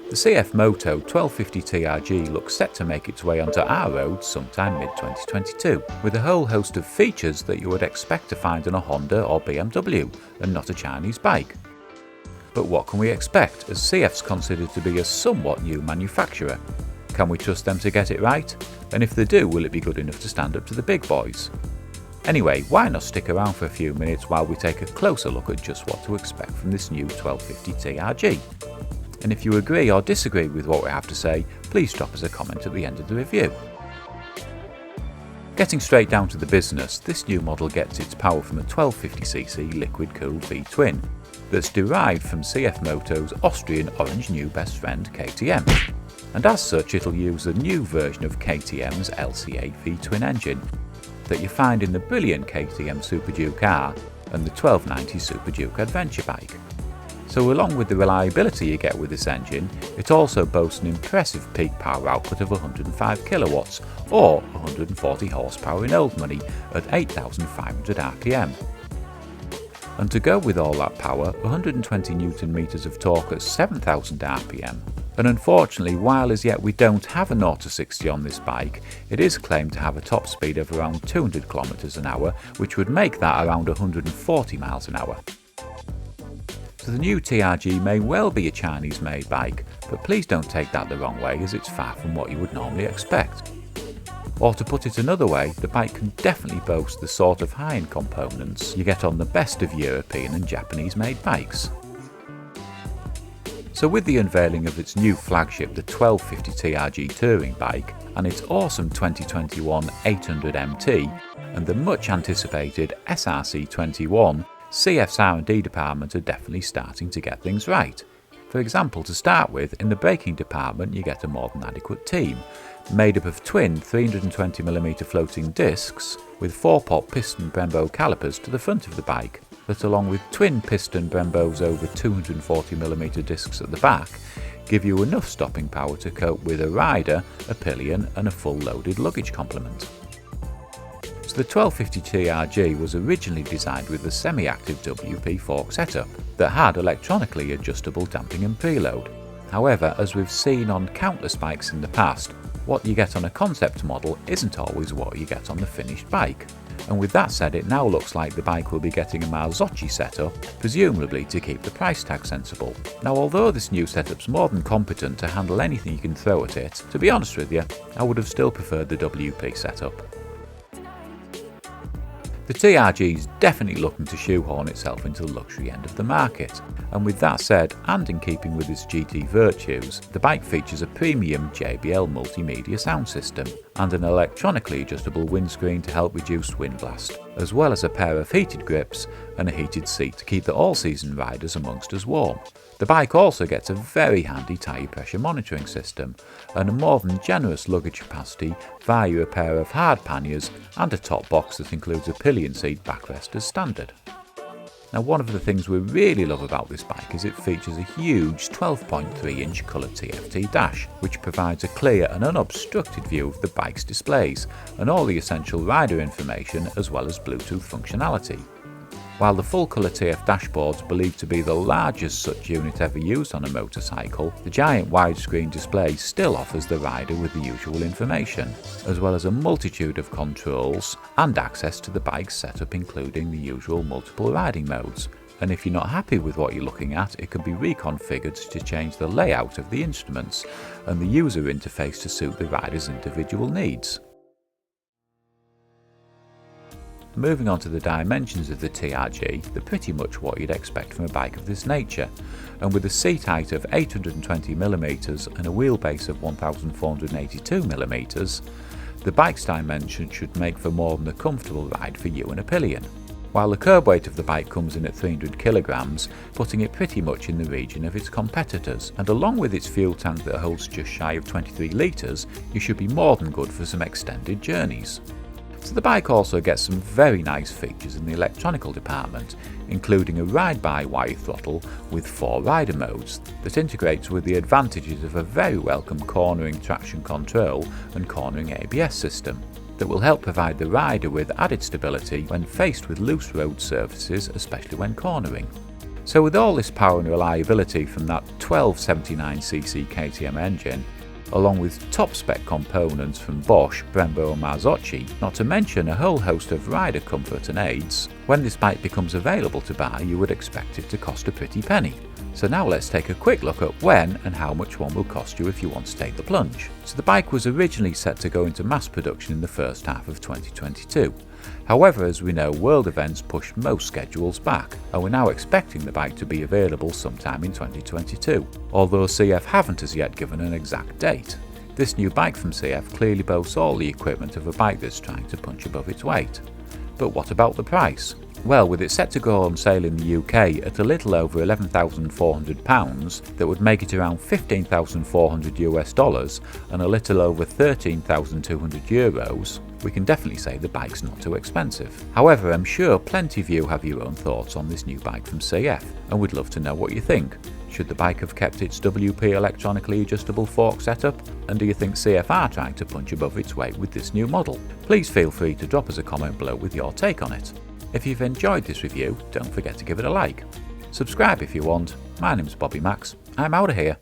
The CF Moto 1250 TRG looks set to make its way onto our roads sometime mid-2022, with a whole host of features that you would expect to find on a Honda or BMW, and not a Chinese bike. But what can we expect, as CF's considered to be a somewhat new manufacturer? Can we trust them to get it right? And if they do, will it be good enough to stand up to the big boys? Anyway, why not stick around for a few minutes while we take a closer look at just what to expect from this new 1250 TRG. And if you agree or disagree with what we have to say, please drop us a comment at the end of the review. Getting straight down to the business, this new model gets its power from a 1250cc liquid-cooled V-twin that's derived from CF Moto's Austrian orange new best friend KTM. And as such, it'll use a new version of KTM's LC8 V-twin engine that you find in the brilliant KTM Super Duke R and the 1290 Super Duke Adventure bike. So along with the reliability you get with this engine, it also boasts an impressive peak power output of 105 kilowatts or 140 horsepower in old money at 8,500 RPM. And to go with all that power, 120 Newton meters of torque at 7,000 RPM. And unfortunately, while as yet we don't have a 0 to 60 on this bike, it is claimed to have a top speed of around 200 km an hour, which would make that around 140 miles an hour. So the new TRG may well be a Chinese-made bike, but please don't take that the wrong way, as it's far from what you would normally expect. Or to put it another way, the bike can definitely boast the sort of high-end components you get on the best of European and Japanese-made bikes. So with the unveiling of its new flagship, the 1250 TRG touring bike, and its awesome 2021 800 MT, and the much anticipated SRC21, CF's R&D department are definitely starting to get things right. For example, to start with, in the braking department you get a more than adequate team, made up of twin 320mm floating discs with 4-pot piston Brembo calipers to the front of the bike, that along with twin piston Brembos over 240mm discs at the back, give you enough stopping power to cope with a rider, a pillion and a full loaded luggage complement. So the 1250 TRG was originally designed with a semi-active WP fork setup that had electronically adjustable damping and preload. However, as we've seen on countless bikes in the past, what you get on a concept model isn't always what you get on the finished bike. And with that said, it now looks like the bike will be getting a Marzocchi setup, presumably to keep the price tag sensible. Now, although this new setup's more than competent to handle anything you can throw at it, to be honest with you, I would have still preferred the WP setup. The TRG is definitely looking to shoehorn itself into the luxury end of the market, and with that said, and in keeping with its GT virtues, the bike features a premium JBL multimedia sound system and an electronically adjustable windscreen to help reduce wind blast, as well as a pair of heated grips and a heated seat to keep the all-season riders amongst us warm. The bike also gets a very handy tyre pressure monitoring system and a more than generous luggage capacity via a pair of hard panniers and a top box that includes a pillion seat backrest as standard. Now, one of the things we really love about this bike is it features a huge 12.3-inch coloured TFT dash, which provides a clear and unobstructed view of the bike's displays and all the essential rider information as well as Bluetooth functionality. While the full-colour TF dashboard is believed to be the largest such unit ever used on a motorcycle, the giant widescreen display still offers the rider with the usual information, as well as a multitude of controls and access to the bike's setup, including the usual multiple riding modes. And if you're not happy with what you're looking at, it can be reconfigured to change the layout of the instruments and the user interface to suit the rider's individual needs. Moving on to the dimensions of the TRG, they're pretty much what you'd expect from a bike of this nature, and with a seat height of 820mm and a wheelbase of 1482mm, the bike's dimensions should make for more than a comfortable ride for you and a pillion. While the curb weight of the bike comes in at 300 kilograms, putting it pretty much in the region of its competitors, and along with its fuel tank that holds just shy of 23 litres, you should be more than good for some extended journeys. So the bike also gets some very nice features in the electronical department, including a ride-by-wire throttle with 4 rider modes that integrates with the advantages of a very welcome cornering traction control and cornering ABS system that will help provide the rider with added stability when faced with loose road surfaces, especially when cornering. So with all this power and reliability from that 1279cc KTM engine, along with top spec components from Bosch, Brembo and Marzocchi, not to mention a whole host of rider comfort and aids, when this bike becomes available to buy you would expect it to cost a pretty penny. So now let's take a quick look at when and how much one will cost you if you want to take the plunge. So the bike was originally set to go into mass production in the first half of 2022. However, as we know, world events push most schedules back, and we're now expecting the bike to be available sometime in 2022, although CF haven't as yet given an exact date. This new bike from CF clearly boasts all the equipment of a bike that's trying to punch above its weight. But what about the price? Well, with it set to go on sale in the UK at a little over £11,400, that would make it around $15,400 US and a little over €13,200, we can definitely say the bike's not too expensive. However, I'm sure plenty of you have your own thoughts on this new bike from CF, and we'd love to know what you think. Should the bike have kept its WP electronically adjustable fork setup? And do you think CF are trying to punch above its weight with this new model? Please feel free to drop us a comment below with your take on it. If you've enjoyed this review, don't forget to give it a like. Subscribe if you want. My name's Bobby Max. I'm out of here.